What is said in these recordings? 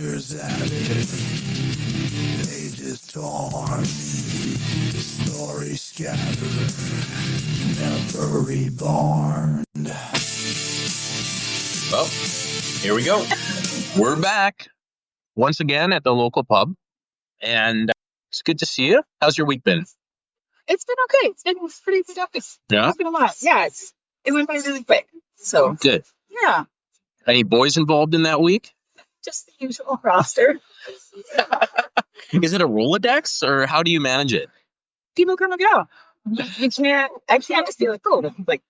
Others added, pages torn, stories scattered, never reborn. Well, here we go. We're back once again at the local pub, and it's good to see you. How's your week been? It's been okay. It's been pretty productive. Yeah? It's been a lot. Yeah, it went by really quick. So, Good. yeah, Any boys involved in that week? just the usual roster. Is it a Rolodex, or how do you manage it? People come and go. I can't just be like, oh, like,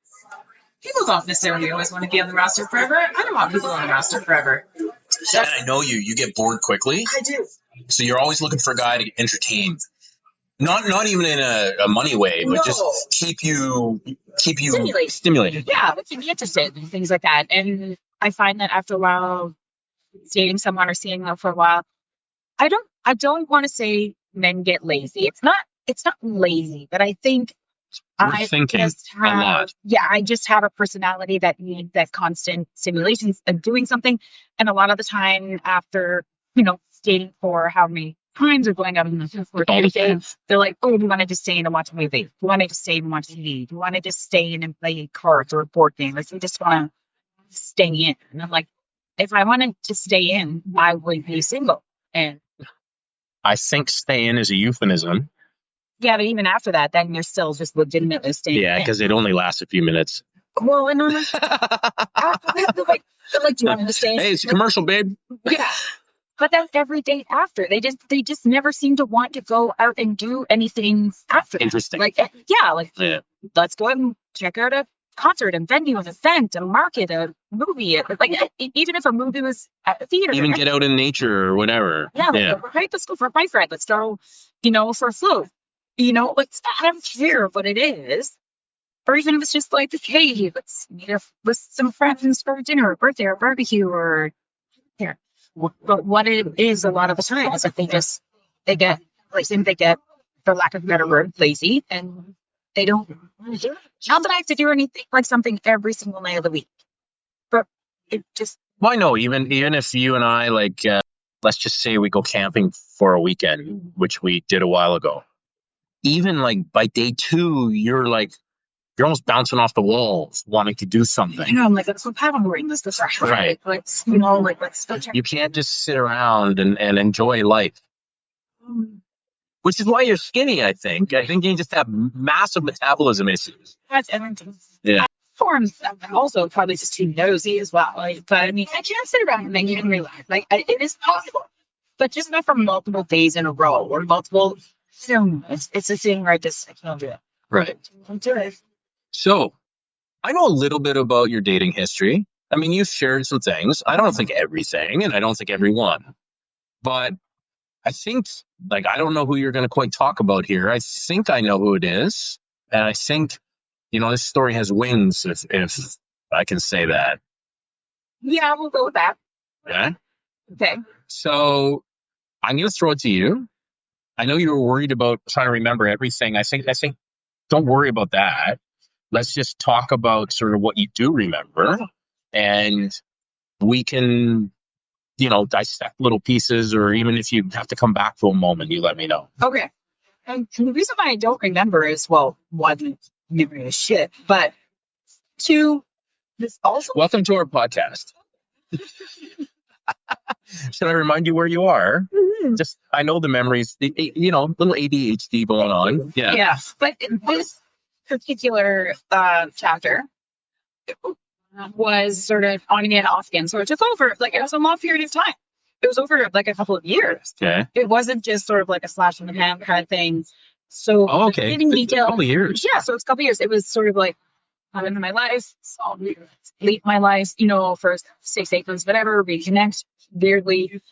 people don't necessarily always want to be on the roster forever. I don't want people on the roster forever. And I know you get bored quickly, I do. so you're always looking for a guy to entertain. Not even in a money way, but just keep you stimulated. Yeah, but keep me interested and things like that. And I find that after a while, dating someone or seeing them for a while, I don't want to say men get lazy. It's not lazy, but I think We're thinking a lot. Yeah, I just have a personality that needs that constant stimulation of doing something. And a lot of the time after, dating for how many times or going out on the for every day, they're like, oh, do you want to just stay in and watch a movie? Do you want to just stay and watch TV? Do you want to just stay in and play cards or a board game? Like, you just want to stay in. And I'm like, if I wanted to stay in, I would be single. And I think stay in is a euphemism. yeah, but even after that, then you're still just legitimately staying Yeah, in. because it only lasts a few minutes. Well, and I'm like, they're like, do you want to stay in? Hey, it's a commercial, babe. Yeah. But then every date after, they just never seem to want to go out and do anything after that. Interesting. Yeah. Let's go out and check out a concert, a venue, an event, a market, a movie. Even if a movie was at the theater. Even get out in nature or whatever. Yeah. Let's go for a bike ride. Let's go, for a float. I don't care what it is. Or even if it's just like, hey, let's meet up with some friends for dinner, or birthday, or barbecue, or here. But what it is a lot of the time is that they get, for lack of a better word, lazy, and they don't want to do it. Not that I have to do anything like something every single night of the week, but it just. Well, I know, even if you and I, let's just say we go camping for a weekend, which we did a while ago. Even by day 2, you're almost bouncing off the walls, wanting to do something. I'm like, let's go paddleboarding this Right. Let's go check. You can't just sit around and enjoy life. Which is why you're skinny, I think. I think you just have massive metabolism issues. That's everything. Yeah. Forms also probably just too nosy as well. But I mean, I can't sit around and even relax. It is possible, but just not for multiple days in a row or multiple. It's a thing where I can't do it. Right. Don't do it. So, I know a little bit about your dating history. I mean, you've shared some things. I don't think everything, and I don't think everyone. But I think, I don't know who you're going to quite talk about here. I think I know who it is. And I think, this story has wings, if I can say that. Yeah, we'll go with that. Yeah? Okay. So, I'm going to throw it to you. I know you were worried about trying to remember everything. I think, don't worry about that. Let's just talk about sort of what you do remember, and we can, dissect little pieces, or even if you have to come back to a moment, you let me know. Okay. And the reason why I don't remember is, well, one, memory is shit, but two, this also. Welcome to our podcast. Should I remind you where you are? Mm-hmm. Just, I know the memories, little ADHD going on. Yeah. Yeah. But this particular chapter was sort of on again, off again. So it took over, it was a long period of time. It was over a couple of years. Okay. It wasn't just sort of a flash in the pan kind of thing. So okay. In detail, a couple of years. Yeah. So it's a couple of years. It was sort of I'm in my life, leave my life, for 6-8 months, whatever, reconnect, weirdly,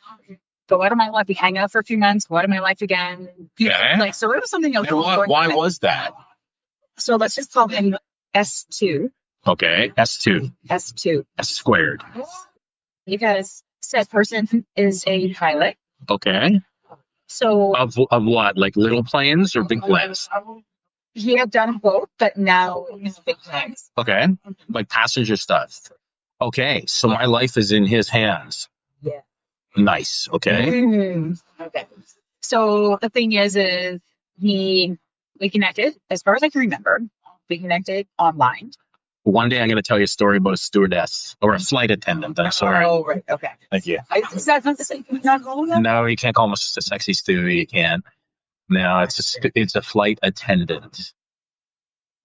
go out of my life, we hang out for a few months, go out of my life again. So it was something else. Why was that? So let's just call him S2. Okay, S2. S2. S squared. Because said person is a pilot. Okay. So of what? Like little planes or big planes? He had done both, but now he's big planes. Okay. Like passenger stuff. Okay, so my life is in his hands. Yeah. Nice. Okay. Okay. So the thing is we connected, as far as I can remember, we connected online. One day I'm going to tell you a story about a stewardess or a flight attendant. I'm sorry. Oh, right. Okay. Thank you. Is that not the same? Not call that? No, you can't call him a sexy stew. You can't. No, it's a flight attendant.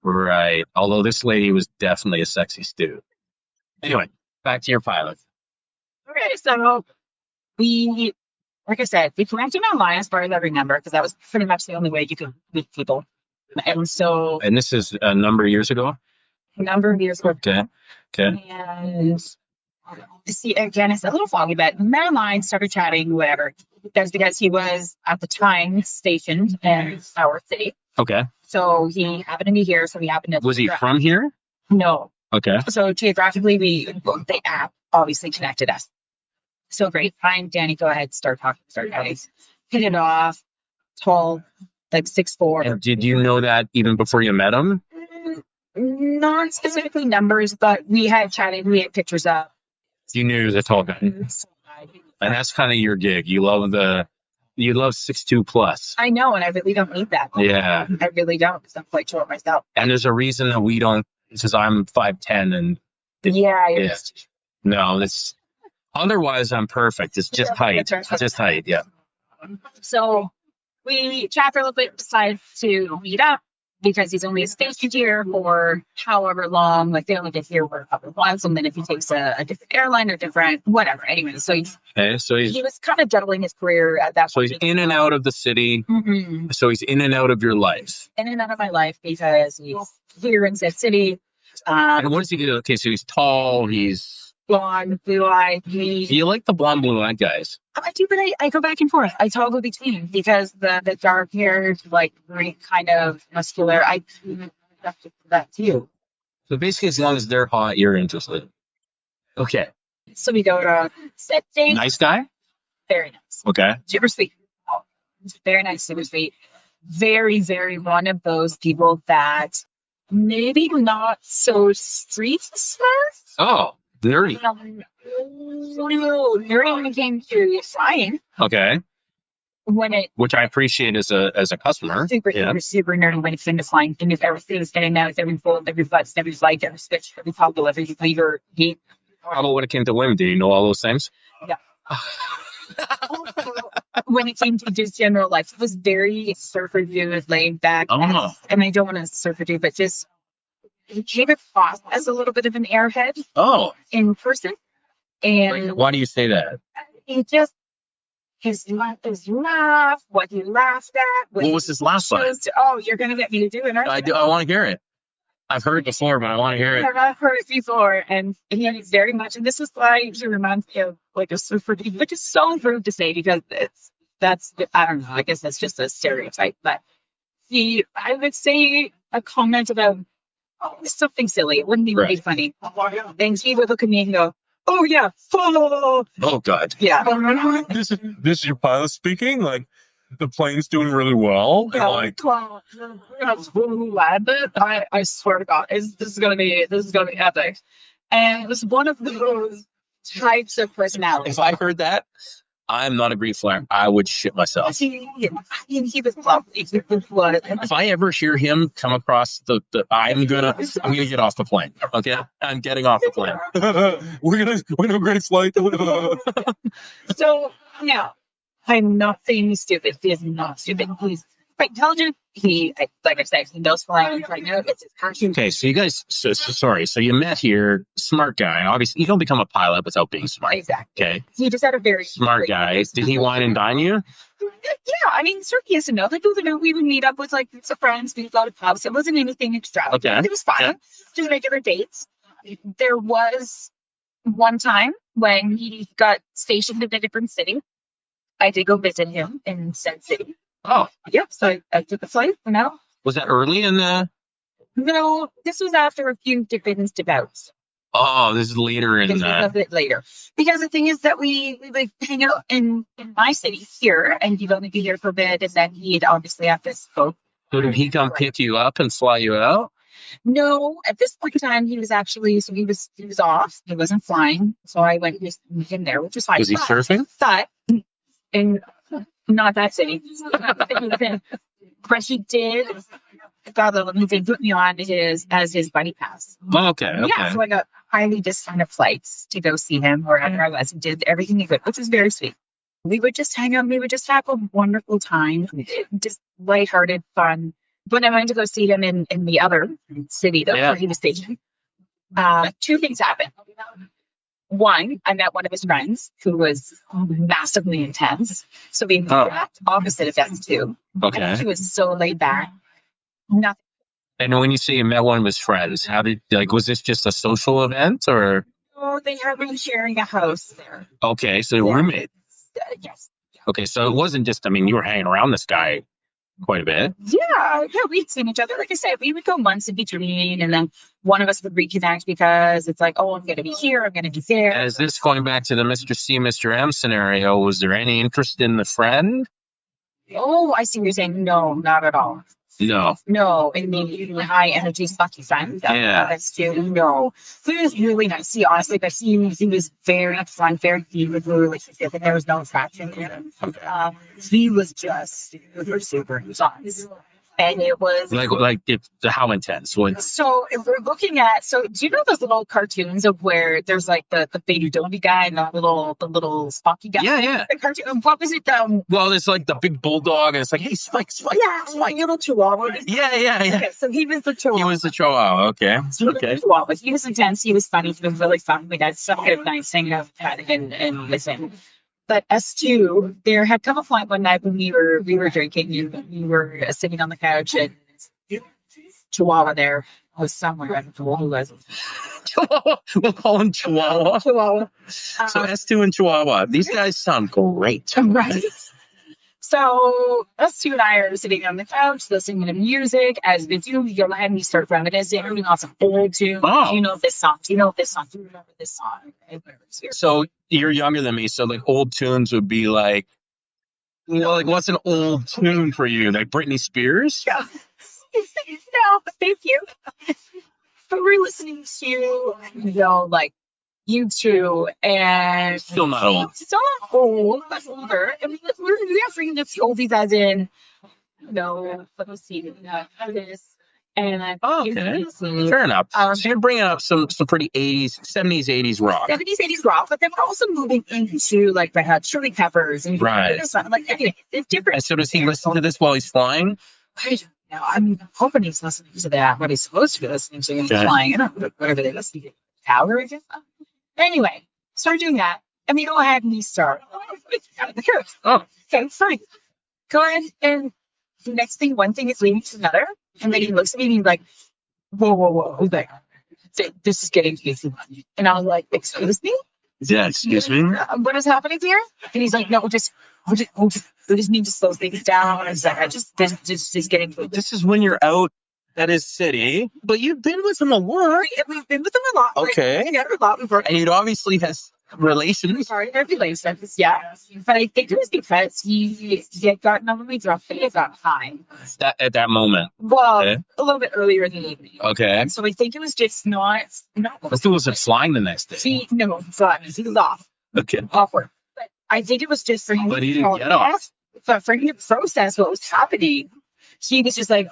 Right. Although this lady was definitely a sexy stew. Anyway, back to your pilot. Okay, so we, like I said, we connected online as far as I remember, because that was pretty much the only way you could meet people. And so And this is a number of years ago? a number of years ago. Okay. And see, again, it's a little foggy, but met online, started chatting, whatever. That's because he was at the time stationed in our city. Okay. So he happened to be here. So we happened to. Was he from here? No. Okay. So geographically, the app obviously connected us. So great. Fine, Danny, go ahead. Start talking. Start chatting. Hit it off. Tall, like 6'4". And did you know that even before you met him? Not specifically numbers, but we had chatted. We had pictures up. You knew he was a tall guy. And that's kind of your gig. You love 6'2" plus. I know, and I really don't need that. Yeah. I really don't, because I'm quite short myself. And there's a reason that we don't, because I'm 5'10" and Yeah. no, it's otherwise I'm perfect. It's just height. Just height, yeah. So we chat for a little bit, decided to meet up because he's only stationed here for however long. Like they only get here for a couple of months, and then if he takes a different airline or different whatever. Anyway, so he was kind of juggling his career at that point. So he's in and out of the city. Mm-hmm. So he's in and out of your life. In and out of my life because he's here in Said City. And what does he do? Okay, so he's tall. He's blonde, blue-eyed. You like the blonde, blue-eyed guys? I do, but I go back and forth. I toggle between because the dark hair, like very kind of muscular. I do that too. So basically, as long as they're hot, you're interested. Okay. So we go to set date. Nice guy? Very nice. Okay. Super sweet. Very nice, super sweet. Very, very one of those people that maybe not so street smart. Oh, nerdy. Nerdy when it came to flying. Okay. Which I appreciate as a customer. Super nerdy when it came to flying. And if everything's getting out, every fold, every button, every flight, every switch, every toggle, every lever, gate. How about when it came to women? Do you know all those things? Yeah. Also, when it came to just general life, it was very surfer dude, laid back. Oh. And I don't want to surfer dude, but just he came across as a little bit of an airhead. Oh. In person. And why do you say that? He just his laugh, what he laughed at. What was his last line? Oh, you're gonna get me to do it, aren't you? I want to hear it. I've heard it before, but I want to hear it. I've heard it before, and he very much. And this is why he reminds me of like a surfer dude, which is so rude to say because that's I don't know. I guess that's just a stereotype, but I would say a comment about something silly. It wouldn't even be funny. And he would look at me and go, "Oh yeah, follow." Oh God. Yeah. This is your pilot speaking. Like the plane's doing really well. Yeah, And, like I swear to God, this is gonna be epic. And it was one of those types of personalities. If I heard that, I'm not a great flyer. I would shit myself. He was lovely. He was. If I ever hear him come across I'm gonna get off the plane. Okay, I'm getting off the plane. we're gonna have a great flight. So now, I'm not saying he's stupid. He is not stupid. He's quite intelligent. Like I said, he knows flying right now. It's his passion. Okay, so you guys, sorry. So you met here, smart guy. Obviously, you don't become a pilot without being smart. Exactly. Okay. He just had a very Smart guy. Did he wine and dine you? Yeah, I mean, sure, yes and no. Like, we would meet up with like some friends, we would go to pubs. It wasn't anything extravagant. Okay. It was fun. Yeah. Just regular dates. There was one time when he got stationed in a different city. I did go visit him in said city. Oh. Yep. So I took the flight. No. Was that early in the? No, this was after a few different bouts. Oh, this is later in This was a bit later. Because the thing is that we like hang out in my city here, and he'd only be here for a bit, and then he'd obviously have to go. So did he come pick you up and fly you out? No, at this point in time, he was actually, so he was off. He wasn't flying. So I went with him there, which was fine. Was he surfing? But in not that city. But he did got a little thing put me on as his buddy pass. Oh, okay. Yeah, so I got highly discounted flights to go see him wherever I was and did everything he could, which was very sweet. We would just hang out. We would just have a wonderful time, just lighthearted fun. When I went to go see him in the other city where he was stationed, two things happened. One, I met one of his friends who was massively intense. So we exact opposite of them too. Okay. She was so laid back. Nothing. And when you say you met one of his friends, how did, like, was this just a social event or? Oh, they had been sharing a house there. Okay, so roommate. Yes. Okay, so it wasn't just, I mean, you were hanging around this guy quite a bit. Yeah, we'd seen each other. Like I said, we would go months in between, and then one of us would reconnect because it's like, oh, I'm going to be here, I'm going to be there. And is this going back to the Mr. C, Mr. M scenario? Was there any interest in the friend? Oh, I see what you're saying. No, not at all. No, in the high energy sucky friend. That's too. No, he was really nice. See, honestly, but he was very upfront, very deep with the relationship, and there was no attraction there. Okay. He was just super nice. And it was how intense? So if we're looking at, do you know those little cartoons of where there's like the baby doby guy and the little Spocky guy? Yeah. The cartoon. What was it? Well, it's like the big bulldog, and it's like, hey, Spike. Yeah, Spike. Little Chihuahua. Yeah. Okay, so he was the Chihuahua. He was the Chihuahua. Okay. Chihuahua. He was intense. He was funny. He was really fun. We had some good nights hanging out and listening. But S2, there had come a point one night when we were drinking and we were sitting on the couch and Chihuahua there was somewhere. I don't know who was. Chihuahua. We'll call him Chihuahua. Chihuahua. So S2 and Chihuahua. These guys sound great. Right. So S2 and I are sitting on the couch listening to music. As we do, you'll have me start reminiscing on some old tunes. Oh. Do you know this song? Do you remember this song? So you're younger than me, so like old tunes would be like, what's an old tune for you? Like Britney Spears? Yeah. No, thank you. But we're listening to, like U2 and Still not old. Still not old, but older. I mean, we're bringing up the oldies as in, let me see, this. And okay, fair enough. So you're bringing up some pretty 80s, 70s, 80s rock. 70s, 80s rock, but then we're also moving into like Red Hot Chili Peppers and right. Like anyway, it's different. And so does he listen to this while he's flying? I don't know. I'm hoping he's listening to that. What he's supposed to be listening to when he's flying. I don't know, whatever they listen to. Power, I guess. Anyway, start doing that, and we go ahead and we start out of the coast. Oh, okay, fine. Go ahead, and the next thing, one thing is leading to another, and then he looks at me and he's like, whoa. He's like, this is getting too much. And I was like, excuse me? Yeah, excuse me? What is happening here? And he's like, no, we just need to slow things down. And it's like, this is getting too much. This is when you're out at his city, but you've been with him a lot. We've been with him a lot. Okay. Right? A lot. And he obviously has relations. Sorry, relations, yeah. But I think it was because he had gotten on the drunk and he got high. At that moment. Well, okay. A little bit earlier in the evening. Okay. So I think it was just not. If he wasn't flying the next day. He was off. Okay. Awkward. But I think it was just for him. But he didn't get off. But for him to process what was happening. He was just like,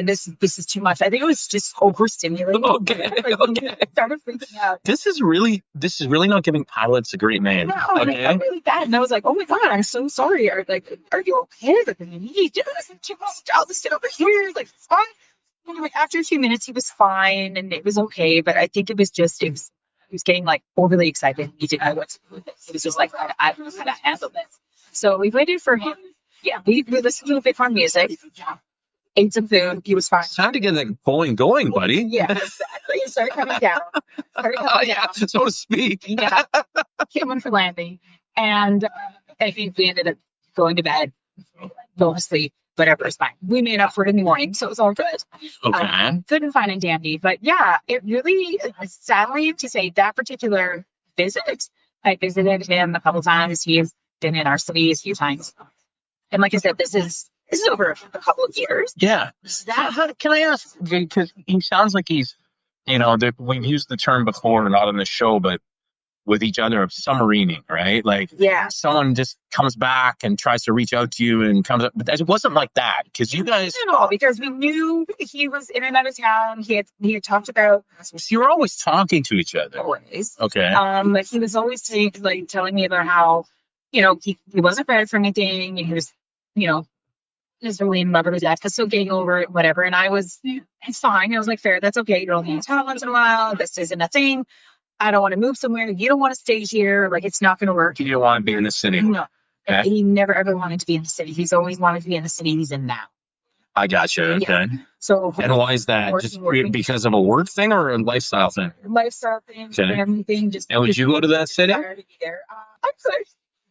this is too much. I think it was just overstimulating. Okay. Started freaking out. This is really not giving pilots a great name. No, okay. I felt really bad. And I was like, oh my God, I'm so sorry. Are you okay? Like, he did too much. I'll just sit over here. Like, fine. Anyway, after a few minutes, he was fine and it was okay. But I think it was he was getting like overly excited. He didn't know what to do with it. He was just like, I don't know how to handle this. So we waited for him. Yeah, we listened to a bit more music. Ate some food. He was fine. It's time to get that going, buddy. Yeah, exactly. It started coming down. Yeah, so to speak. Yeah. Came in for landing. And I think we ended up going to bed, going to sleep, whatever, it's fine. We made up for it in the morning, so it was all good. Okay. Good and fine and dandy. But yeah, it really, sadly to say, that particular visit, I visited him a couple times. He's been in our city a few times. And like I said, this is This is over a couple of years. Yeah. Can I ask? Because he sounds like he's, we've used the term before, not on the show, but with each other of submarining, right? Like, Yeah. someone just comes back and tries to reach out to you and comes up, but it wasn't like that because you guys. Not at all, because we knew he was in and out of town. He had talked about So you were always talking to each other. always. Okay. But he was always telling me about how, he wasn't ready for anything, and he was, just really in love with his dad, because so getting over it, whatever. And I was, it's fine. I was like, fair, that's okay. You don't need to tell once in a while. This isn't a thing. I don't want to move somewhere. You don't want to stay here. Like, it's not going to work. You don't want to be in the city. No. Okay. He never ever wanted to be in the city. He's always wanted to be in the city he's in now. I got you. Okay. Yeah. So, And why is that? Just because of a work thing or a lifestyle thing? lifestyle thing, Okay. everything. And would you go to that city? desire to be there. I could.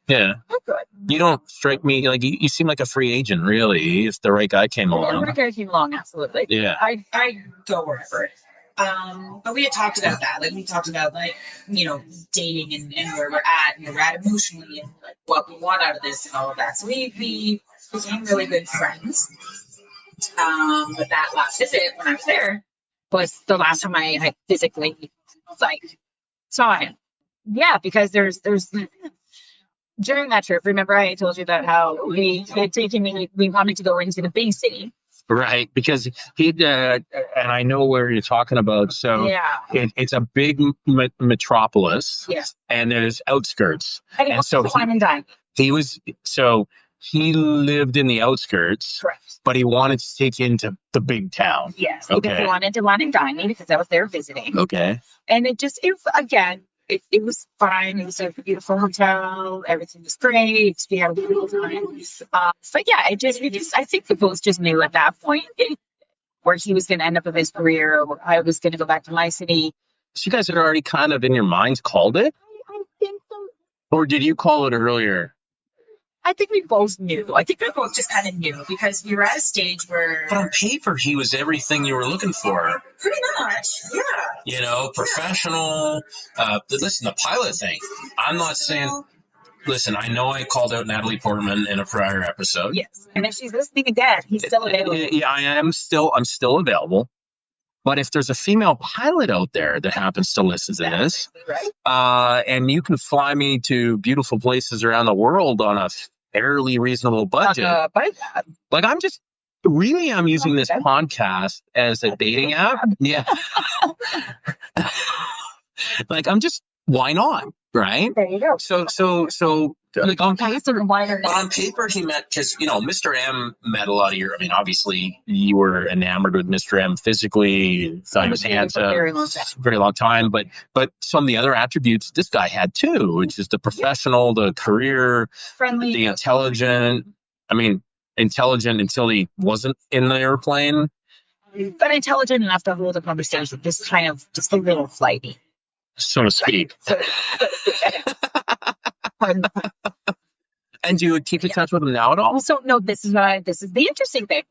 Yeah. I could. You don't strike me like you seem like a free agent, really, if the right guy came along. Whenever I came along, absolutely. Yeah. I go wherever. But we had talked about that. Like, we talked about, like, dating and where we're at, and where we're at emotionally, and like what we want out of this and all of that. So we became really good friends. But that last visit when I was there was the last time I physically saw him. Yeah, because there's during that trip, remember I told you about how we had taken me, we wanted to go into the big city. Right, because and I know where you're talking about. So Yeah. it's a big metropolis, Yeah. and there's outskirts. And And so wine and dine. he lived in the outskirts, Correct. but he wanted to take you into the big town. Yes. Okay. Because they wanted to wine and dine me because I was there visiting. Okay. And it was fine. It was a beautiful hotel. Everything was great. We had a beautiful time. But yeah, I think we both just knew at that point where he was going to end up with his career, or I was going to go back to my city. So you guys had already kind of in your minds called it? I think so. Or did you call it earlier? I think we both knew. I think we both just kind of knew, because we were at a stage where, But on paper, he was everything you were looking for. pretty much, yeah. Professional. Listen, the pilot thing. I'm not saying. Listen, I know I called out Natalie Portman in a prior episode. Yes. And if she's listening again, he's still available. Yeah, I'm still available. But if there's a female pilot out there that happens to listen to this, Right? and you can fly me to beautiful places around the world on a fairly reasonable budget, like I'm using this podcast as a dating app. Yeah. Like why not? Right? There you go. So like on paper, Wider but on paper, he met, because, Mr. M met a lot of your, obviously you were enamored with Mr. M physically, thought he was handsome, very long time, but some of the other attributes this guy had too, which is the professional, the career, friendly, the intelligent. Intelligent until he wasn't in the airplane. but intelligent enough to hold a conversation, just a little flighty. So to speak. Pardon. And do you keep in touch with him now at all? So no, this is the interesting thing.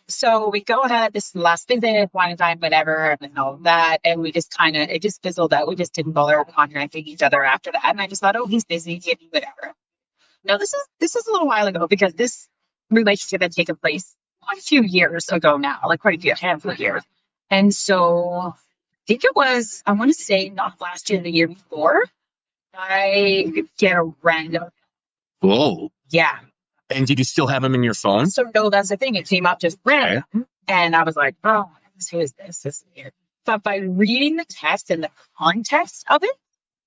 So we go ahead, this is the last visit, wine and dine, whatever, and all of that, and we just it just fizzled out. We just didn't bother contacting each other after that, and I just thought, oh, he's busy, whatever. No, this is a little while ago, because this relationship had taken place quite a few years ago now, like quite a handful of years, and so I think it was, I want to say, not last year, the year before, I get a random. Whoa. Yeah. And did you still have him in your phone? So no, that's the thing. It came up just random. Okay. And I was like, oh, who is this? This is weird. But by reading the text and the context of it,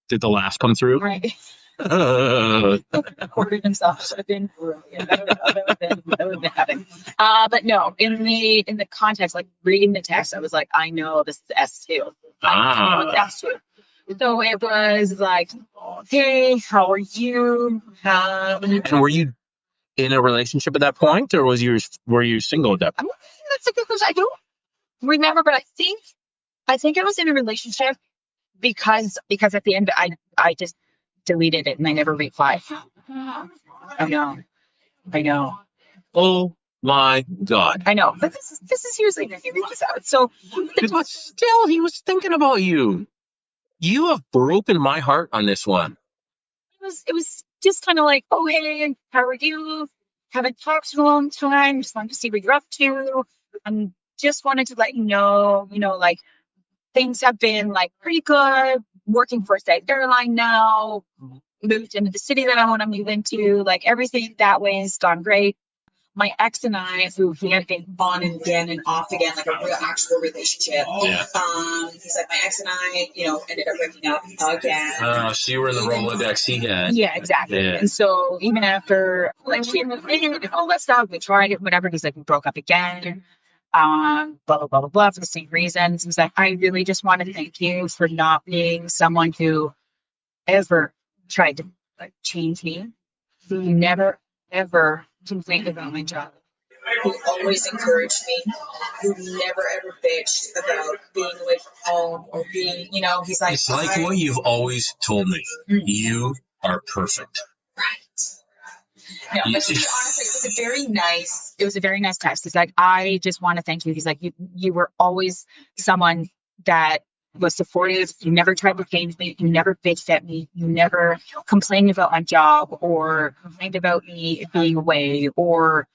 Did the laugh come through? right, Uh, recorded himself should have been brilliant. That would have been having. But no, in the context, like reading the text, I was like, I know this is S2. I know it's S2. So it was like, hey, how are you? and were you in a relationship at that point, or were you single at that point? That's a good question. I don't remember, but I think I was in a relationship because at the end I just deleted it and I never replied. I know. Oh my God! I know. But this is years later. He reaches out. So But still, he was thinking about you. You have broken my heart on this one. it was just kind of like, oh hey, how are you? haven't talked in a long time. Just wanted to see what you're up to. Just wanted to let you know, like things have been like pretty good. Working for a airline now. Moved into the city that I want to move into. Like everything that way has gone great. My ex and I, who he had been on and again and off again, like a real actual relationship. Yeah. He's like, my ex and I, ended up breaking up again. So you were in the Rolodex he had. Yeah, exactly. Yeah. And so even after like she had moved in and all that stuff, we tried it, whatever. He's like, we broke up again. Blah blah blah blah blah for the same reasons. He's like, I really just want to thank you for not being someone who ever tried to like change me. Who never ever complained about my job. Who always encouraged me. Who never ever bitched about being away from home or being, he's like. It's like what you've always told me. You are perfect. No, but honestly, it was a very nice text. He's like, I just want to thank you. He's like, you were always someone that was supportive. You never tried to change me. You never bitched at me. You never complained about my job or complained about me being away. Or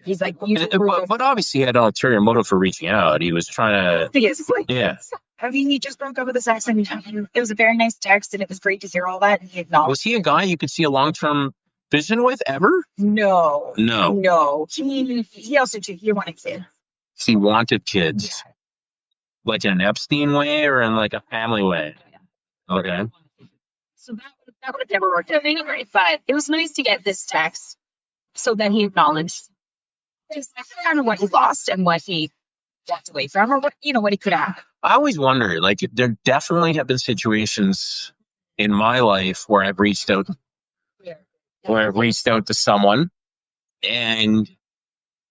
he's like, but obviously he had an ulterior motive for reaching out. He was trying to. Yeah. I mean, he just broke up with his ex, and it was a very nice text, and it was great to hear all that. And he acknowledged. Was he a guy you could see a long-term vision with ever? No. He also he wanted kids. He wanted kids. Yeah. Like in an Epstein way or in like a family way? Okay. So that would have never worked out anyway, but it was nice to get this text so that he acknowledged just kind of what he lost and what he walked away from or what he could have. I always wonder, like there definitely have been situations in my life where I've reached out to someone and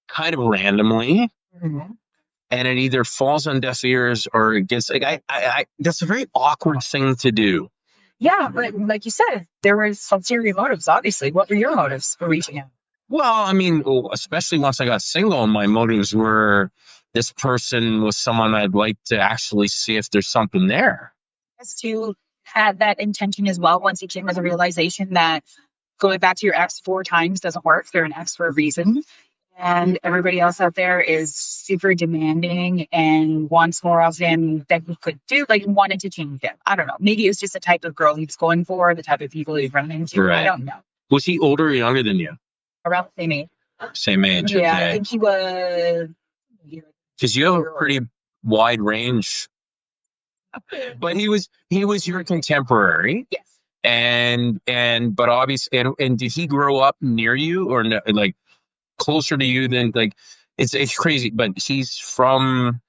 kind of randomly. Mm-hmm. And it either falls on deaf ears or it gets like I that's a very awkward thing to do. Yeah, but like you said, there was ulterior motives, obviously. What were your motives for reaching out? Well, I mean, especially once I got single, my motives were this person was someone I'd like to actually see if there's something there. As to had that intention as well once you came to the realization that going back to your ex 4 times doesn't work. They're an ex for a reason. And everybody else out there is super demanding and wants more of him than he could do. Like, wanted to change him. I don't know. Maybe it was just the type of girl he was going for, the type of people he'd run into. Right. I don't know. Was he older or younger than you? Around the same age. Same age. Yeah, okay. I think he was. Because you have a pretty wide range. But he was your contemporary. Yes. But obviously, and did he grow up near you or no, like? Closer to you than like it's crazy, but he's from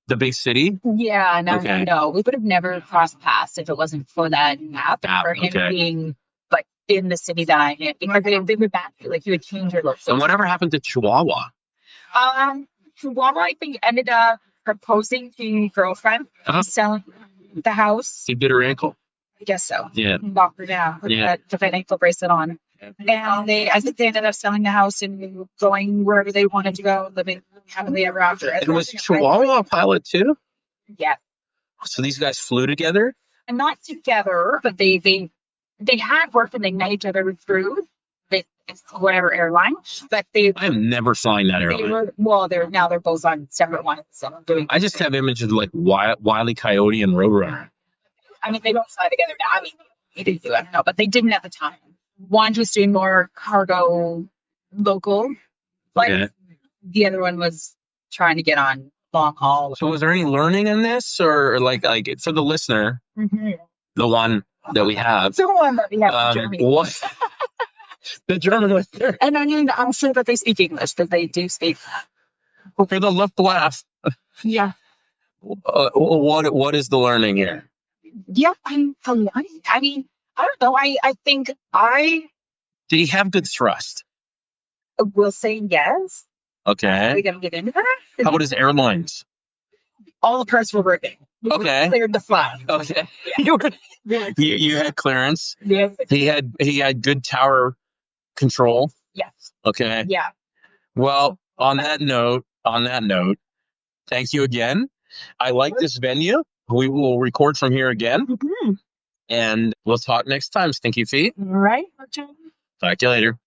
the big city. Yeah, no, we would have never crossed paths if it wasn't for that app and for him being like in the city that I am. Like they would back like he would change your look. And whatever happened to Chihuahua? Chihuahua, I think ended up proposing to your girlfriend, selling the house. He bit her ankle. I guess so. Yeah, knocked her down with that ankle bracelet on. And I think they ended up selling the house and going wherever they wanted to go, living happily ever after. And was Chihuahua a pilot too? Yeah. So these guys flew together? And not together, but they had worked and they met each other through whatever airline. But I am never flying that airline. They're both on separate ones. So I just have images of like Wile E. Coyote and Roadrunner. I mean, they don't fly together now. I mean, they do. I don't know, but they didn't at the time. One was doing more cargo local, the other one was trying to get on long haul. So was there any learning in this or like for the listener, the one that we have? The one that we have in Germany. What? The German listener. And I mean, I'm sure that they speak English, that they do speak. For the left laugh. Yeah. What is the learning here? Yeah, I mean, I don't know. I think Did he have good thrust? Will say yes. Okay. Are we going to get into that? How about his airlines? All the parts were working. Okay. Cleared the fly. Okay. Yeah. You had clearance. Yeah. He had good tower control. Yes. Okay. Yeah. Well, on that note, thank you again. I like this venue. We will record from here again. Mm-hmm. And we'll talk next time, Stinky Feet. All right. Talk to you later.